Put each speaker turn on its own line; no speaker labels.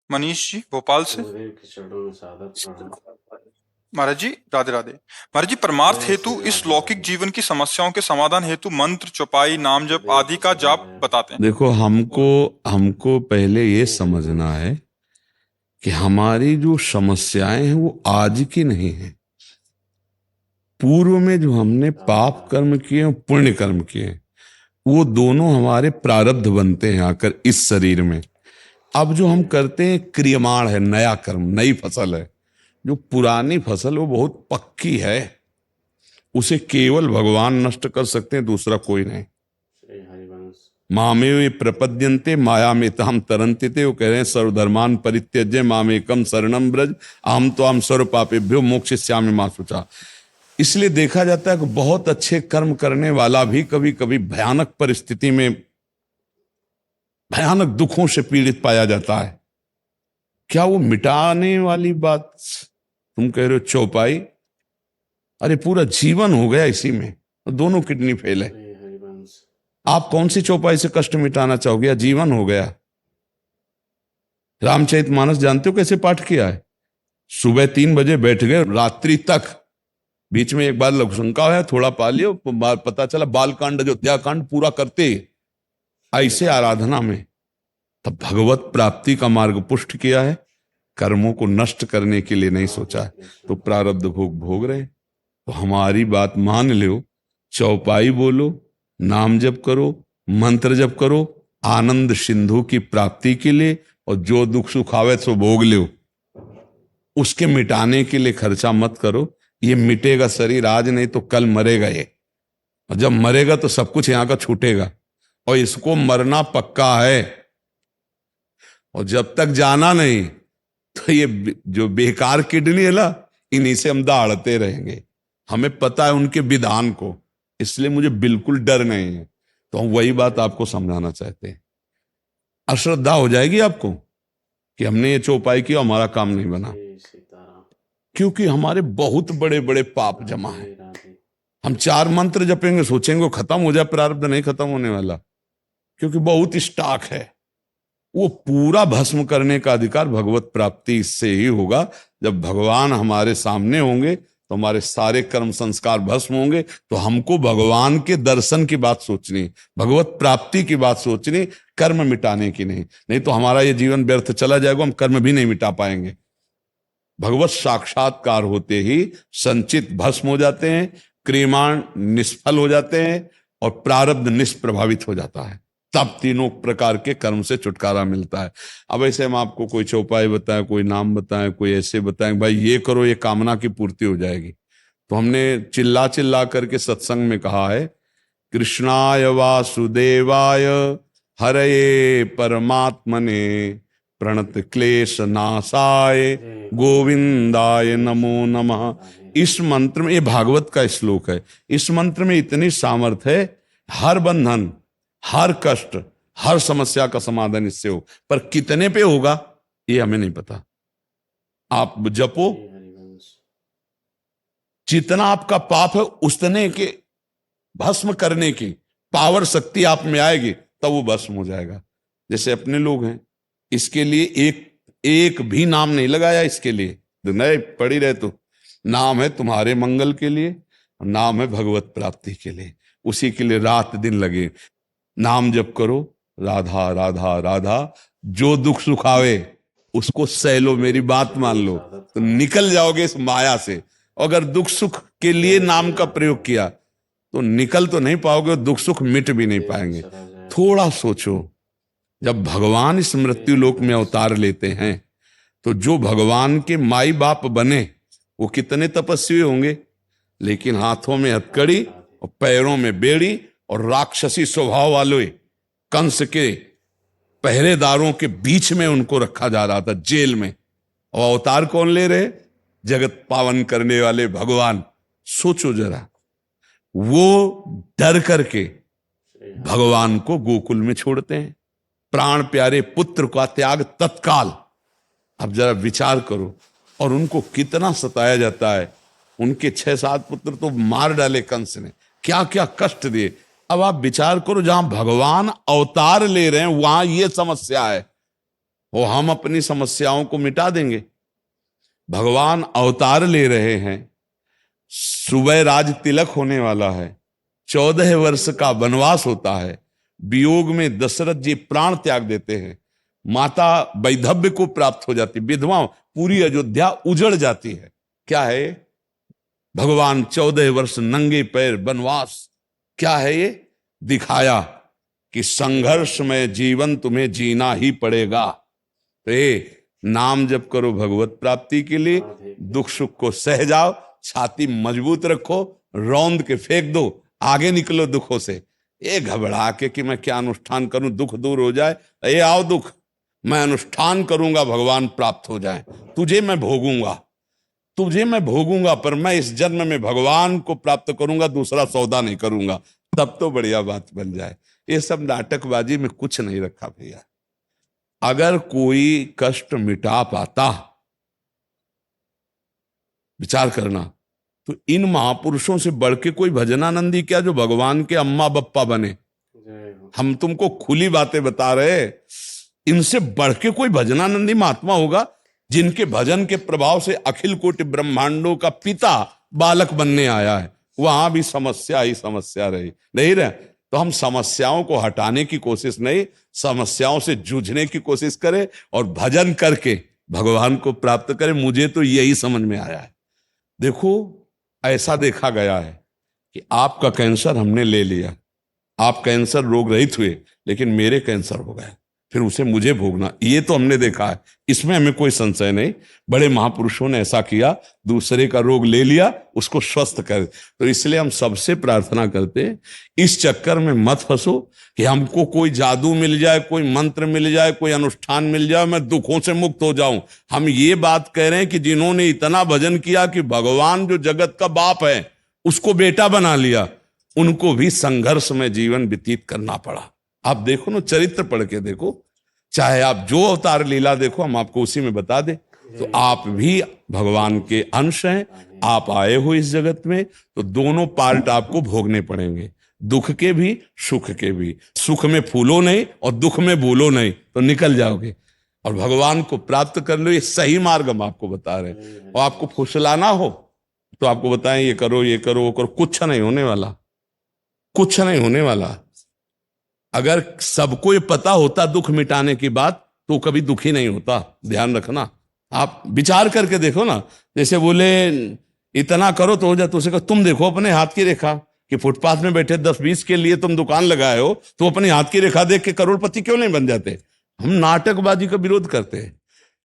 मनीष जी भोपाल से।
गुरुदेव के चरणों में सादर प्रणाम।
महाराज जी राधे राधे। महाराज जी परमार्थ
जय
हेतु
श्री
इस
राधे
लौकिक
राधे।
जीवन की समस्याओं के समाधान हेतु मंत्र चौपाई नाम जप
गुरुदेव
आदि
की
का
शरण
जाप
में।
बताते हैं।
देखो, हमको हमको पहले ये
जय
समझना
हरिवंश।
है कि हमारी जो समस्याएं हैं वो आज की नहीं है। पूर्व में जो हमने
राधे
पाप
राधे।
कर्म किए और पुण्य कर्म किए, वो दोनों हमारे प्रारब्ध बनते हैं आकर इस शरीर में। अब जो हम करते हैं क्रियमाण है, नया कर्म, नई फसल है। जो पुरानी फसल वो बहुत पक्की है, उसे केवल भगवान नष्ट कर सकते हैं, दूसरा कोई नहीं।
श्री हरिवंश।
मामे प्रपद्यन्ते माया में ताम तरन्ते थे। वो कह रहे हैं सर्वधर्मान परित्यज्य मामेकम शरणम ब्रज अहम तो हम सर्व पापेभ्यो मोक्षयिष्यामि मा शुचा। इसलिए देखा जाता है कि बहुत अच्छे कर्म करने वाला भी कभी कभी भयानक परिस्थिति में, भयानक दुखों से पीड़ित पाया जाता है। क्या वो मिटाने वाली बात तुम कह रहे हो चौपाई? अरे पूरा जीवन हो गया इसी में, दोनों किडनी फेल है।
श्री हरिवंश।
आप कौन सी चौपाई से कष्ट मिटाना चाहोगे? या जीवन हो गया। रामचरितमानस जानते हो कैसे पाठ किया है? सुबह 3 बजे बैठ गए, रात्रि तक। बीच में एक बार लघुशंका है, थोड़ा पा लियो, पता चला बालकांड अयोध्याकांड पूरा करते ऐसे आराधना में। तब भगवत प्राप्ति का मार्ग पुष्ट किया है, कर्मों को नष्ट करने के लिए नहीं सोचा है। तो प्रारब्ध भोग भोग रहे। तो हमारी बात मान लो, चौपाई बोलो, नाम जप करो, मंत्र जप करो, आनंद सिंधु की प्राप्ति के लिए, और जो दुख सुख आवे सो भोग लो। उसके मिटाने के लिए खर्चा मत करो। ये मिटेगा शरीर आज, नहीं तो कल मरेगा ये। और जब मरेगा तो सब कुछ यहां का छूटेगा, और इसको मरना पक्का है। और जब तक जाना नहीं, तो ये जो बेकार किडनी है ना, इन्हीं से हम दहाड़ते रहेंगे। हमें पता है उनके विधान को, इसलिए मुझे बिल्कुल डर नहीं है। तो हम वही बात आपको समझाना चाहते हैं। अश्रद्धा हो जाएगी आपको कि हमने ये चौपाई किया, हमारा काम नहीं बना,
जय सीताराम।
क्योंकि हमारे बहुत बड़े बड़े पाप जमा है।
राधे राधे।
हम 4 मंत्र जपेंगे, सोचेंगे वो खत्म हो जाए, प्रारब्ध नहीं खत्म होने वाला, क्योंकि बहुत स्टॉक है। वो पूरा भस्म करने का अधिकार भगवत प्राप्ति से ही होगा। जब भगवान हमारे सामने होंगे तो हमारे सारे कर्म संस्कार भस्म होंगे। तो हमको भगवान के दर्शन की बात सोचनी, भगवत प्राप्ति की बात सोचनी, कर्म मिटाने की नहीं। नहीं तो हमारा ये जीवन व्यर्थ चला जाएगा, हम कर्म भी नहीं मिटा पाएंगे। भगवत साक्षात्कार होते ही संचित भस्म हो जाते हैं, क्रियमाण निष्फल हो जाते हैं, और प्रारब्ध निष्प्रभावित हो जाता है। तब तीनों प्रकार के कर्म से छुटकारा मिलता है। अब ऐसे हम आपको कोई चौपाई बताएं, कोई नाम बताएं, कोई ऐसे बताएं भाई ये करो, ये कामना की पूर्ति हो जाएगी। तो हमने चिल्ला चिल्ला करके सत्संग में कहा है, कृष्णाय वासुदेवाय हरये परमात्मने प्रणत क्लेश नाशाय गोविंदाय नमो नमः। इस मंत्र में, ये भागवत का श्लोक है, इस मंत्र में इतनी सामर्थ्य है, हर बंधन, हर कष्ट, हर समस्या का समाधान इससे हो। पर कितने पे होगा ये हमें नहीं पता। आप जपो,
श्री हरिवंश।
जितना आपका पाप है उतने के भस्म करने की पावर शक्ति आप में आएगी, तब वो भस्म हो जाएगा। जैसे अपने लोग हैं, इसके लिए एक भी नाम नहीं लगाया। इसके लिए नहीं पड़ी रहे, तो नाम है तुम्हारे मंगल के लिए, नाम है भगवत प्राप्ति के लिए। उसी के लिए रात दिन लगे। नाम जप करो, राधा राधा राधा, जो दुख सुख आवे उसको सह लो, मेरी बात मान लो, तो निकल जाओगे इस माया से। अगर दुख सुख के लिए नाम का प्रयोग किया तो निकल तो नहीं पाओगे, दुख सुख मिट भी नहीं पाएंगे। थोड़ा सोचो, जब भगवान इस मृत्यु लोक में अवतार लेते हैं, तो जो भगवान के माई बाप बने वो कितने तपस्वी होंगे, लेकिन हाथों में हथकड़ी और पैरों में बेड़ी और राक्षसी स्वभाव वाले कंस के पहरेदारों के बीच में उनको रखा जा रहा था, जेल में। और अवतार कौन ले रहे? जगत पावन करने वाले भगवान। सोचो जरा, वो डर करके भगवान को गोकुल में छोड़ते हैं, प्राण प्यारे पुत्र का त्याग तत्काल। अब जरा विचार करो, और उनको कितना सताया जाता है। उनके 6-7 पुत्र तो मार डाले कंस ने, क्या क्या कष्ट दिए। अब आप विचार करो, जहां भगवान अवतार ले रहे हैं वहां ये समस्या है। और हम अपनी समस्याओं को मिटा देंगे। भगवान अवतार ले रहे हैं, सुबह राज तिलक होने वाला है, 14 वर्ष का वनवास होता है, वियोग में दशरथ जी प्राण त्याग देते हैं, माता वैधव्य को प्राप्त हो जाती, विधवा, पूरी अयोध्या उजड़ जाती है। क्या है? भगवान 14 वर्ष नंगे पैर वनवास। क्या है ये? दिखाया कि संघर्ष में जीवन तुम्हें जीना ही पड़ेगा। तो ये नाम जप करो भगवत प्राप्ति के लिए, दुख सुख को सह जाओ, छाती मजबूत रखो, रौंद के फेंक दो, आगे निकलो दुखों से। ये घबरा के कि मैं क्या अनुष्ठान करूं दुख दूर हो जाए, ये आओ दुख, मैं अनुष्ठान करूंगा भगवान प्राप्त हो जाए, तुझे मैं भोगूंगा, तुझे मैं भोगूंगा, पर मैं इस जन्म में भगवान को प्राप्त करूंगा, दूसरा सौदा नहीं करूंगा, तब तो बढ़िया बात बन जाए। ये सब नाटकबाजी में कुछ नहीं रखा भैया। अगर कोई कष्ट मिटा पाता, विचार करना, तो इन महापुरुषों से बढ़ के कोई भजनानंदी क्या जो भगवान के अम्मा बप्पा बने। हम तुमको खुली बातें बता रहे, इनसे बढ़ के कोई भजनानंदी महात्मा होगा जिनके भजन के प्रभाव से अखिल कोटि ब्रह्मांडों का पिता बालक बनने आया है। वहां भी समस्या ही समस्या रही नहीं रहे। तो हम समस्याओं को हटाने की कोशिश नहीं, समस्याओं से जूझने की कोशिश करें और भजन करके भगवान को प्राप्त करें। मुझे तो यही समझ में आया है। देखो, ऐसा देखा गया है कि आपका कैंसर हमने ले लिया, आप कैंसर रोग रहित हुए, लेकिन मेरे कैंसर हो गए, फिर उसे मुझे भोगना, ये तो हमने देखा है, इसमें हमें कोई संशय नहीं। बड़े महापुरुषों ने ऐसा किया, दूसरे का रोग ले लिया, उसको स्वस्थ कर। तो इसलिए हम सबसे प्रार्थना करते हैं, इस चक्कर में मत फंसो कि हमको कोई जादू मिल जाए, कोई मंत्र मिल जाए, कोई अनुष्ठान मिल जाए, मैं दुखों से मुक्त हो जाऊं। हम ये बात कह रहे हैं कि जिन्होंने इतना भजन किया कि भगवान जो जगत का बाप है उसको बेटा बना लिया, उनको भी संघर्ष में जीवन व्यतीत करना पड़ा। आप देखो ना, चरित्र पढ़ के देखो, चाहे आप जो अवतार लीला देखो, हम आपको उसी में बता दें। तो आप भी भगवान के अंश हैं, आप आए हो इस जगत में, तो दोनों पार्ट आपको भोगने पड़ेंगे, दुख के भी सुख के भी। सुख में फूलो नहीं और दुख में भूलो नहीं, तो निकल जाओगे और भगवान को प्राप्त कर लो। ये सही मार्ग हम आपको बता रहे हैं। और आपको फुसलाना हो तो आपको बताएं ये करो, ये करो, वो करो, कुछ नहीं होने वाला, कुछ नहीं होने वाला। अगर सबको ये पता होता दुख मिटाने की बात, तो कभी दुखी नहीं होता। ध्यान रखना, आप विचार करके देखो ना। जैसे बोले इतना करो तो हो जाए, तो उसे कहो तुम देखो अपने हाथ की रेखा कि फुटपाथ में बैठे 10-20 के लिए तुम दुकान लगाए हो, तो अपने हाथ की रेखा देख के करोड़पति क्यों नहीं बन जाते? हम नाटकबाजी का विरोध करते हैं।